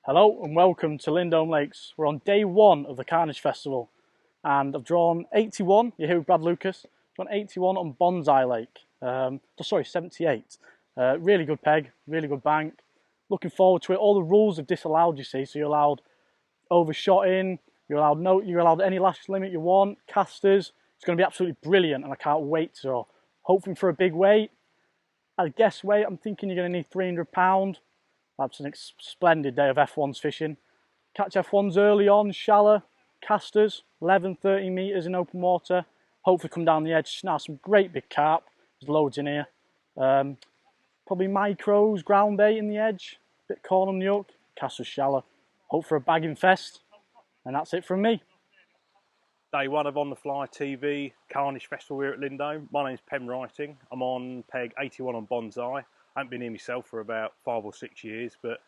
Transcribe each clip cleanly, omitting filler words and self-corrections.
Hello and welcome to Lindholme Lakes. We're on day one of the Carnage Festival and I've drawn 81, you're here with Brad Lucas, I've drawn 81 on Bonsai Lake, sorry 78. Really good peg, really good bank, looking forward to it. All the rules are disallowed, you see, so you're allowed overshotting, you're allowed any lash limit you want, casters. It's going to be absolutely brilliant and I can't wait. So hoping for a big weight. I guess weight, I'm thinking you're going to need 300 pound. That's a splendid day of F1s fishing. Catch F1s early on, shallow, casters, 11, 13 metres in open water. Hopefully come down the edge, snap some great big carp. There's loads in here. Probably micros, ground bait in the edge, bit corn on the hook, casters shallow. Hope for a bagging fest. And that's it from me. Day one of On The Fly TV, Carnage Festival here at Lindholme. My name's Pemb Wrighting. I'm on peg 81 on Bonsai. I haven't been here myself for about 5 or 6 years, but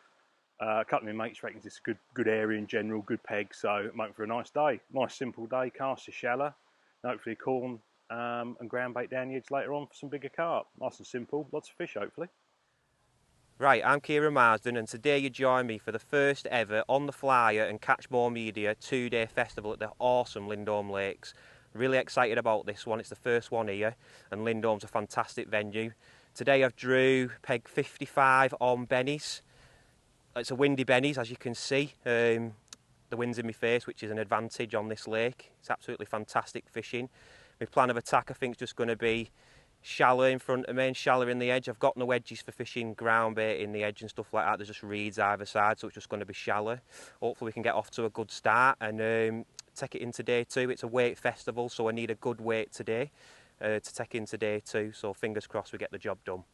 a couple of my mates reckon it's a good area in general, good peg, so I'm hoping for a nice day. Nice simple day, cast is shallow, and hopefully corn and ground bait down the edge later on for some bigger carp. Nice and simple, lots of fish hopefully. Right, I'm Kieran Marsden and today you join me for the first ever On The Flyer and Catch More Media 2-day festival at the awesome Lindholme Lakes. Really excited about this one, it's the first one here and Lindholme's a fantastic venue. Today I've drew peg 55 on bennies. It's a windy bennies as you can see. The wind's in my face, which is an advantage on this lake. It's absolutely fantastic fishing. My plan of attack I think is just going to be shallow in front of me and shallow in the edge. I've got no edges for fishing ground bait in the edge and stuff like that. There's just reeds either side, so it's just going to be shallow. Hopefully we can get off to a good start and take it into day two. It's a weight festival, so I need a good weight today. To take into day two, so fingers crossed we get the job done.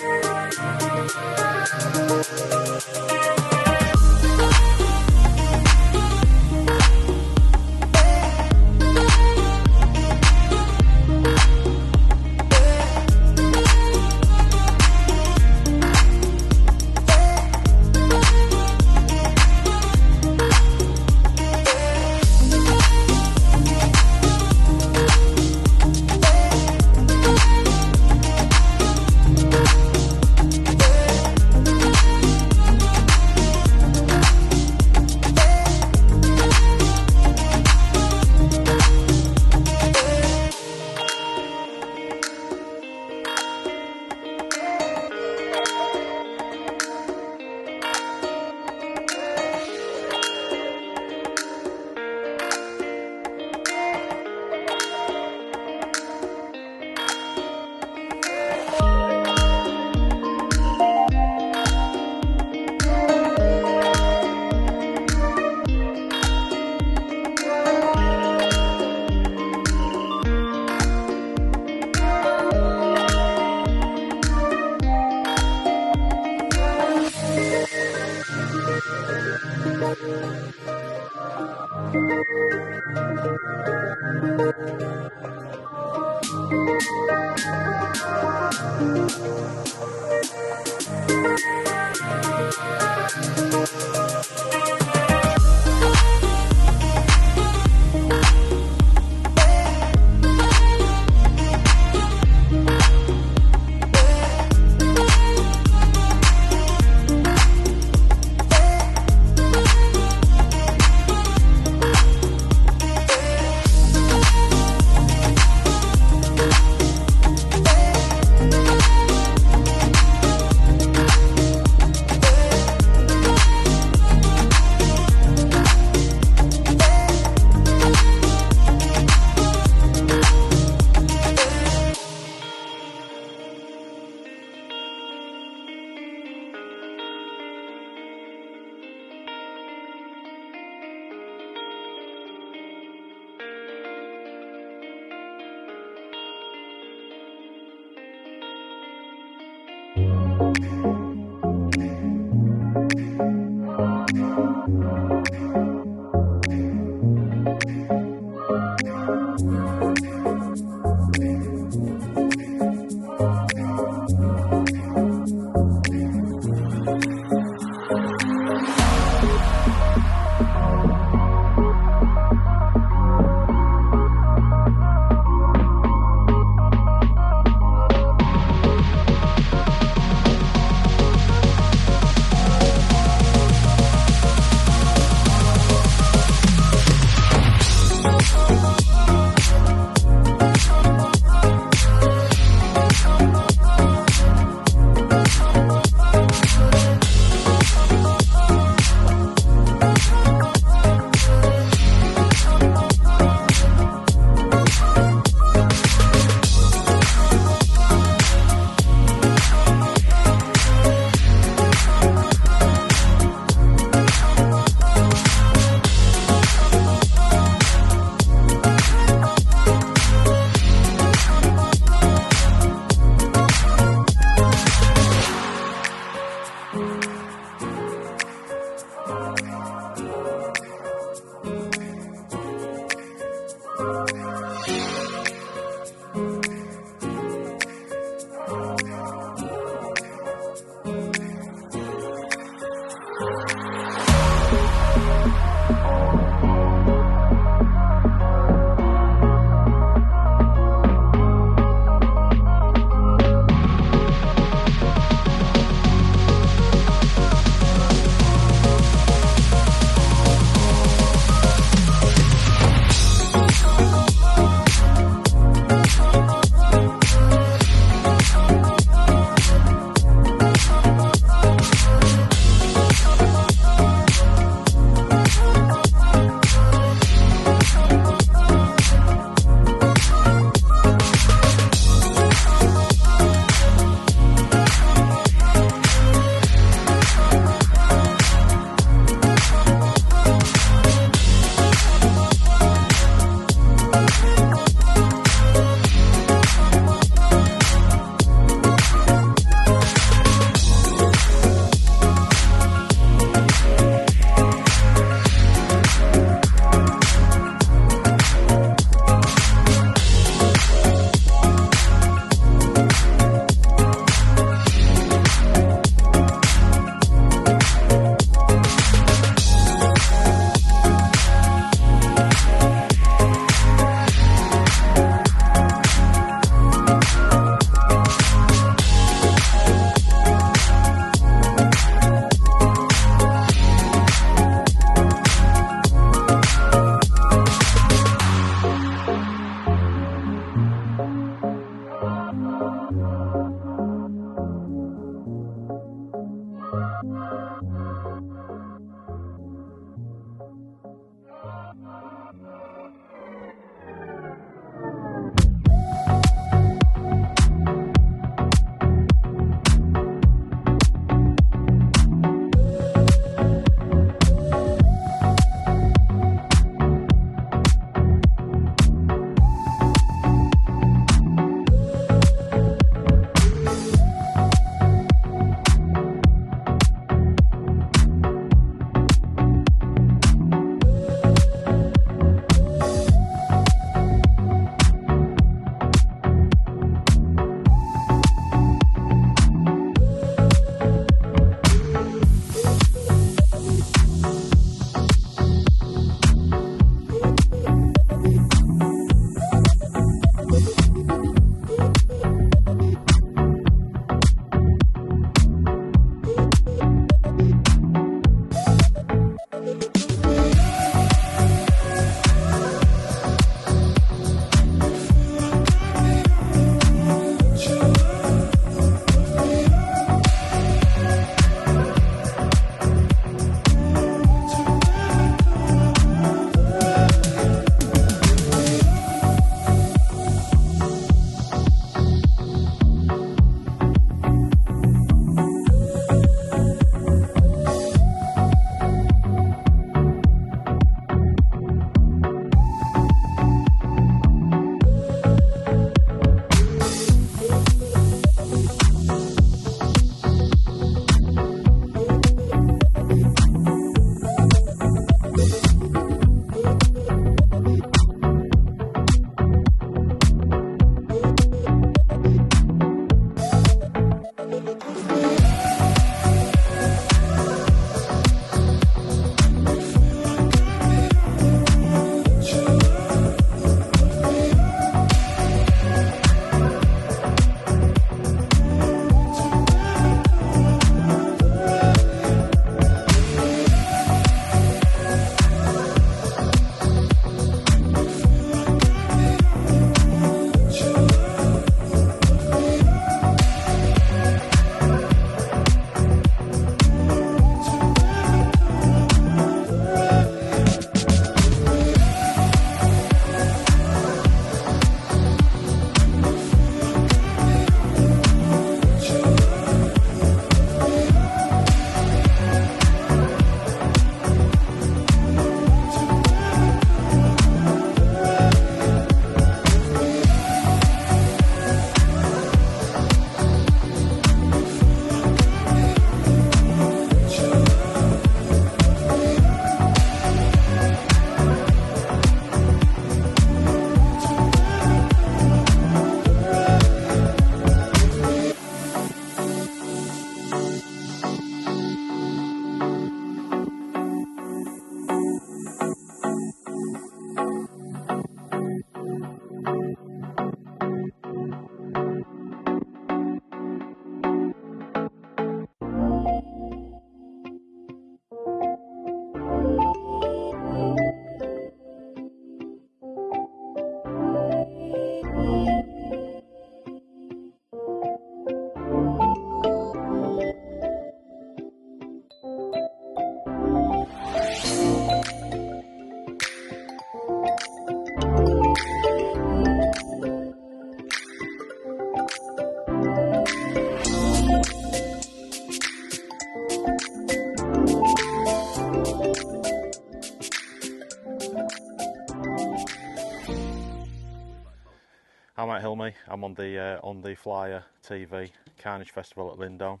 at Hilmy. I'm on the Flyer TV Carnage Festival at Lindholme.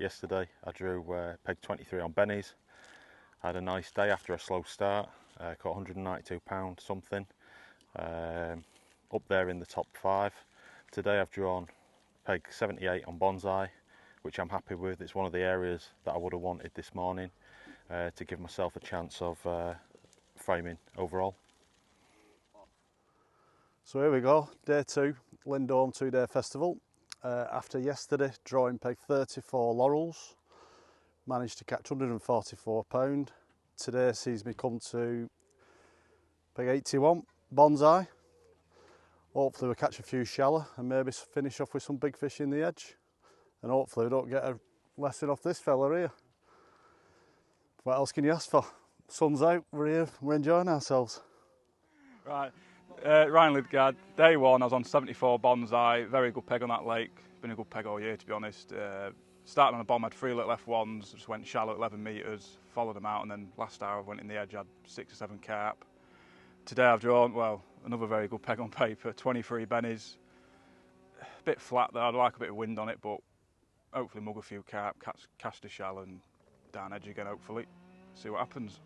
Yesterday I drew peg 23 on bennies. I had a nice day after a slow start. Caught 192 pound something. Up there in the top 5. Today I've drawn peg 78 on bonsai, which I'm happy with. It's one of the areas that I would have wanted this morning to give myself a chance of framing overall. So here we go, day 2, Lindholme 2-day festival. After yesterday drawing peg 34 laurels, managed to catch 144 pound. Today sees me come to peg 81 bonsai. Hopefully we'll catch a few shallow and maybe finish off with some big fish in the edge. And hopefully we don't get a lesson off this fella here. What else can you ask for? Sun's out, we're here, we're enjoying ourselves. Right, Ryan Lidgard, day 1 I was on 74 bonsai, very good peg on that lake, been a good peg all year to be honest. Started on a bomb, had 3 little F1s, just went shallow at 11 metres, followed them out, and then last hour I went in the edge, had 6 or 7 carp. Today I've drawn, well, another very good peg on paper, 23 bennies. A bit flat though, I'd like a bit of wind on it, but hopefully mug a few carp, cast a shell and down edge again hopefully. See what happens.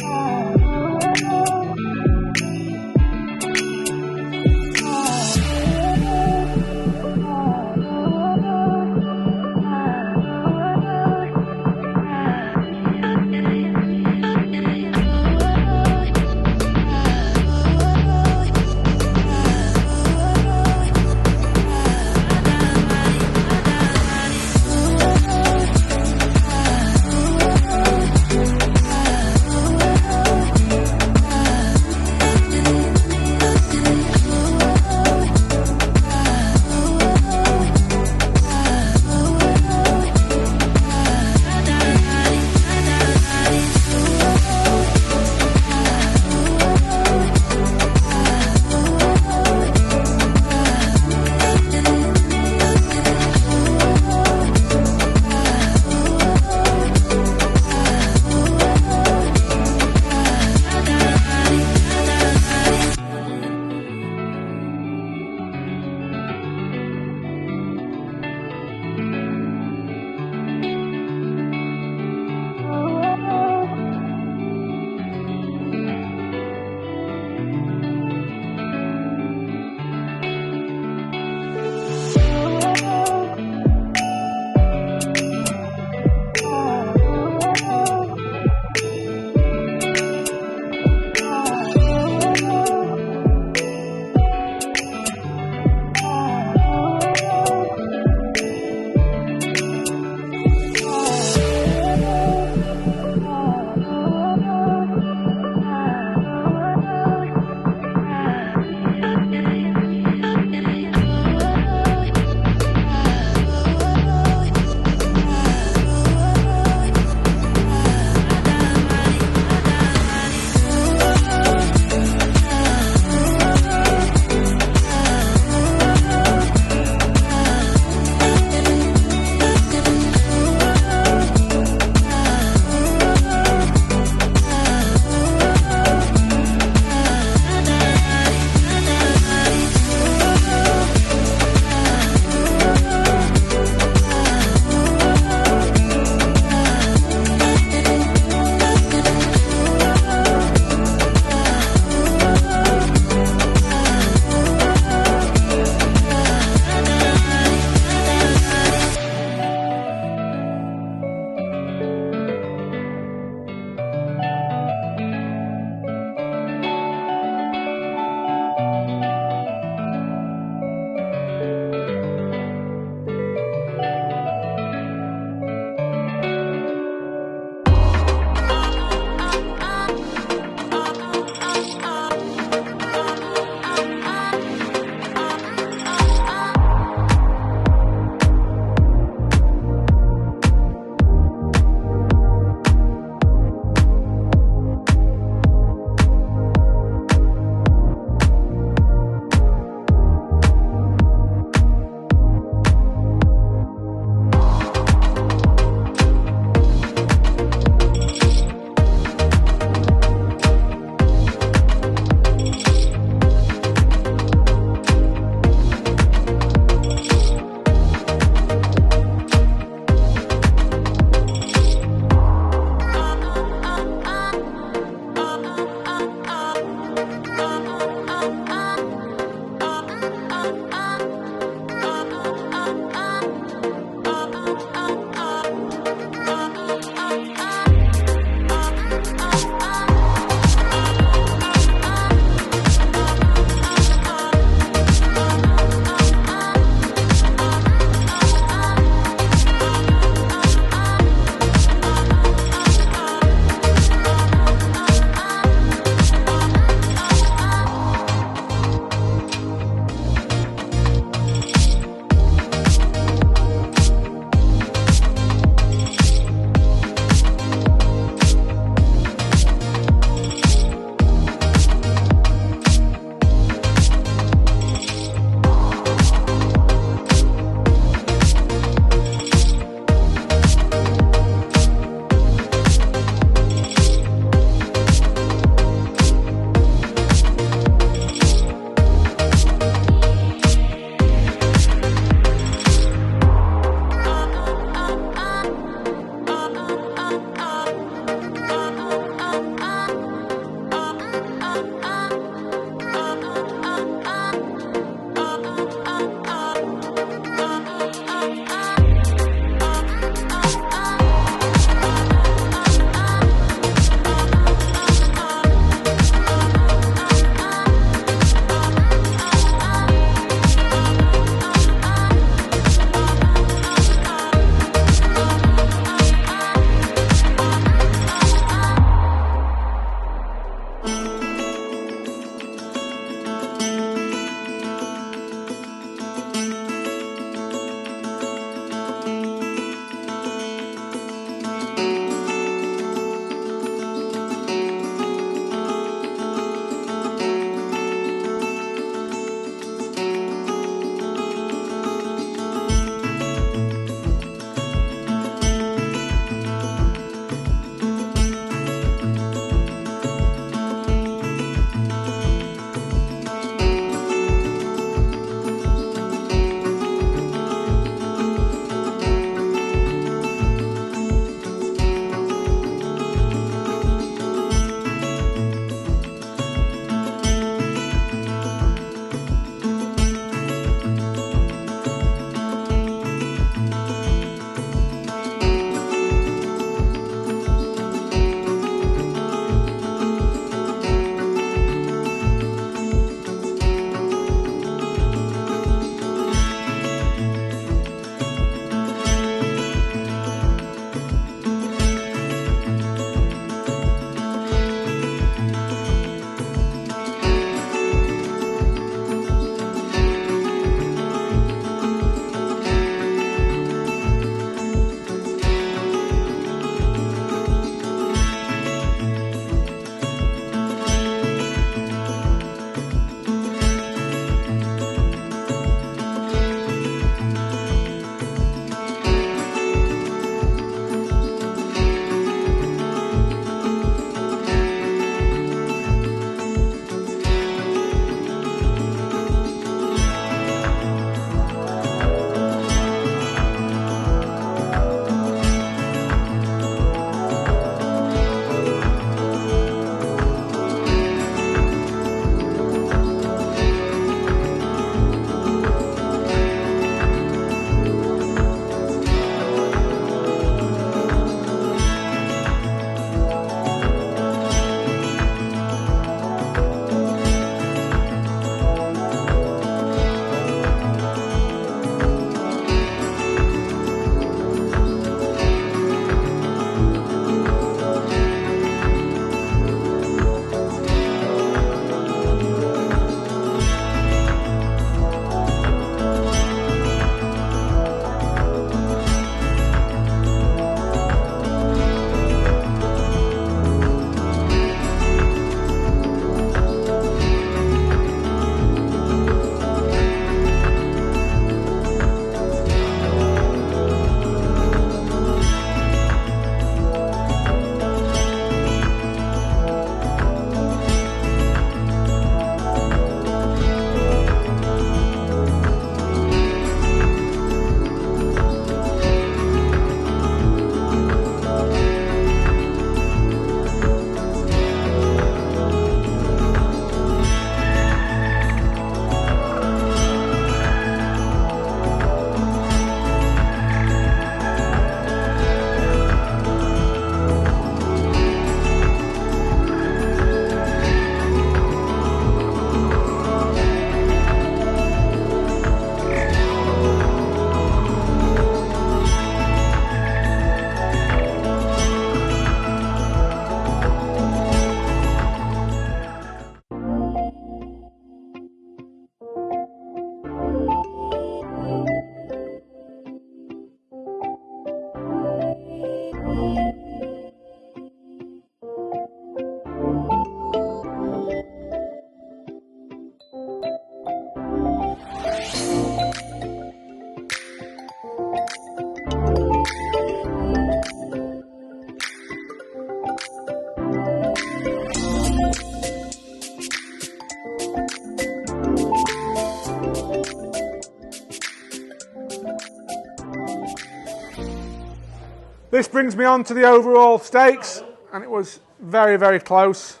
This brings me on to the overall stakes, and it was very, very close.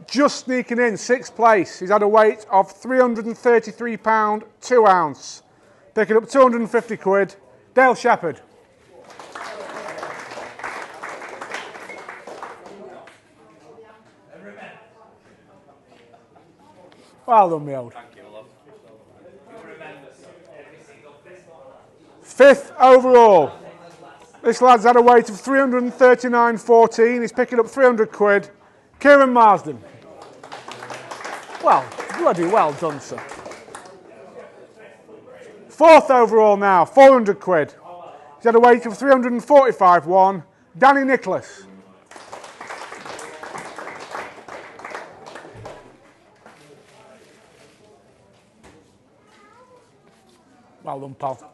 Just sneaking in 6th place. He's had a weight of £333, 2 ounce. Picking up 250 quid. Dale Shepherd. Well done, me old. 5th overall. This lad's had a weight of 339.14. He's picking up 300 quid. Kieran Marsden. Well, bloody well done, sir. 4th overall now, 400 quid. He's had a weight of 345.1. Danny Nicholas. Well done, pal.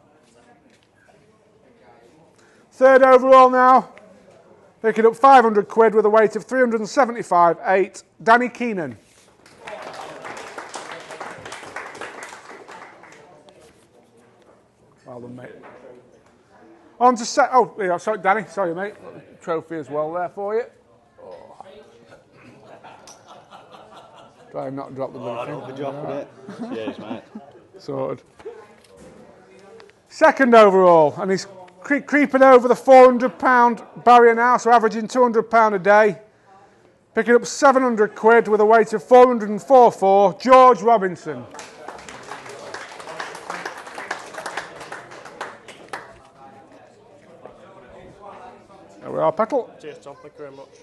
3rd overall now, picking up 500 quid with a weight of 375.8. Danny Keenan. Well done, mate. On to set. Oh, yeah, sorry, Danny. Sorry, mate. Trophy as well there for you. Oh. Try and not drop the bloody thing. Don't be dropping it. Cheers, mate. Sorted. 2nd overall, and he's creeping over the £400 barrier now, so averaging £200 a day. Picking up 700 quid with a weight of 404.4. George Robinson. There we are, Petal. Cheers, Tom. Thank you very much.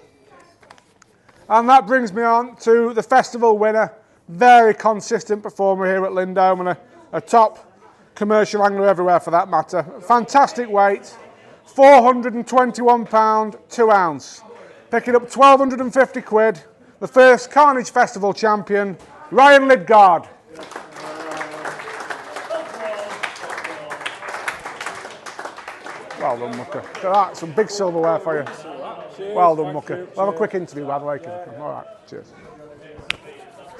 And that brings me on to the festival winner. Very consistent performer here at Lindholme and a top commercial angler everywhere for that matter. Fantastic weight, £421, 2 ounce. Picking up 1,250 quid. The first Carnage Festival champion, Ryan Lidgard. Well done, Mucker. Look at that, some big silverware for you. Cheers, Well done, Mucker. We'll have a quick interview, by the way. All right, cheers.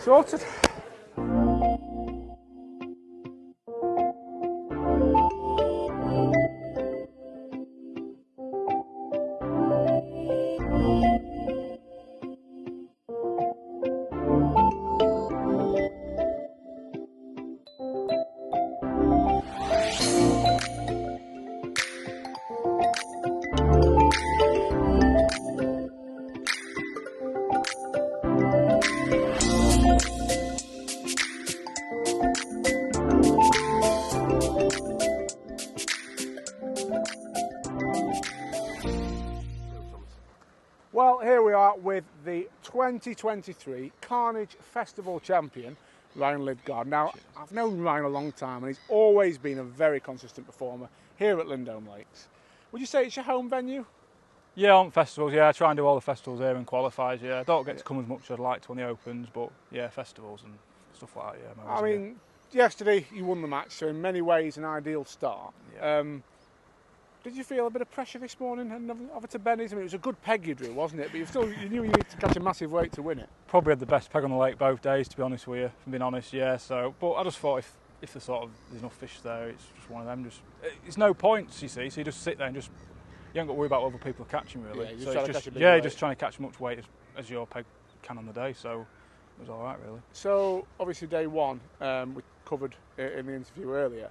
Sorted. Well, here we are with the 2023 Carnage Festival champion, Ryan Lidgard. Now, I've known Ryan a long time and he's always been a very consistent performer here at Lindholme Lakes. Would you say it's your home venue? Yeah, on festivals, yeah, I try and do all the festivals here and qualifies, yeah. I don't get to come as much as I'd like to on the Opens, but yeah, festivals and stuff like that, yeah. I mean, yesterday you won the match, so in many ways an ideal start. Yeah. Did you feel a bit of pressure this morning heading over to Benny's? I mean, it was a good peg you drew, wasn't it? But you knew you needed to catch a massive weight to win it. Probably had the best peg on the lake both days, to be honest with you, if I'm being honest, yeah. So, but I just thought if there's enough fish there, it's just one of them. It's no points, you see. So you just sit there and you ain't got to worry about what other people are catching, really. Yeah, just trying to catch as much weight as your peg can on the day. So it was all right, really. So obviously day one, we covered in the interview earlier.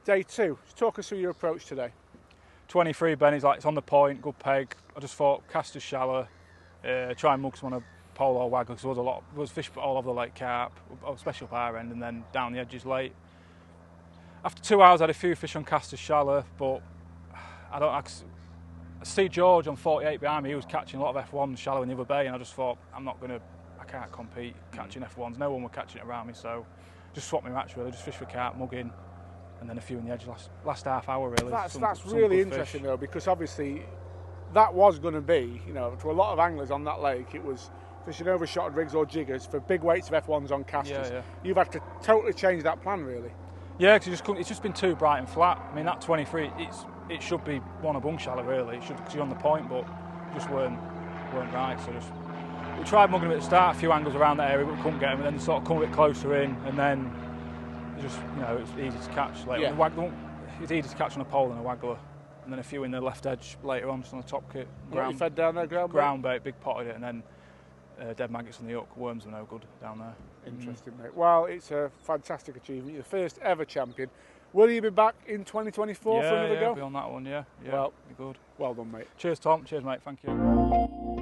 Day two, just talk us through your approach today. 23 Benny's, like, it's on the point, good peg. I just thought cast as shallow, try and mug some on a pole or waggle, because there was fish all over the lake carp, especially up our end, and then down the edges late. After 2 hours I had a few fish on cast as shallow, but I see George on 48 behind me, he was catching a lot of F1s shallow in the other bay, and I just thought, I can't compete catching F1s, no one was catching it around me, so just swapped my match really, just fish for carp, mugging, and then a few in the edge last half hour really. That's really interesting though, because obviously that was going to be, to a lot of anglers on that lake, it was fishing overshotted rigs or jiggers for big weights of F1s on casters. Yeah. You've had to totally change that plan really. Yeah, because it's just been too bright and flat. I mean, that 23, it should be one a bung shallow really. It should, because you're on the point, but just weren't right. So we tried mugging them at the start, a few angles around that area, but we couldn't get them. And then sort of come a bit closer in, and then it's easy to catch. Like, it's easy to catch on a pole and a waggler and then a few in the left edge later on, just on the top kit. What you fed down there, ground bait? Ground bait, big potted it, and then dead maggots on the hook. Worms were no good down there. Interesting, mate. Well, it's a fantastic achievement. You're the first ever champion. Will you be back in 2024 for another go? Yeah, be on that one, yeah. Well, be good. Well done, mate. Cheers, Tom. Cheers, mate. Thank you.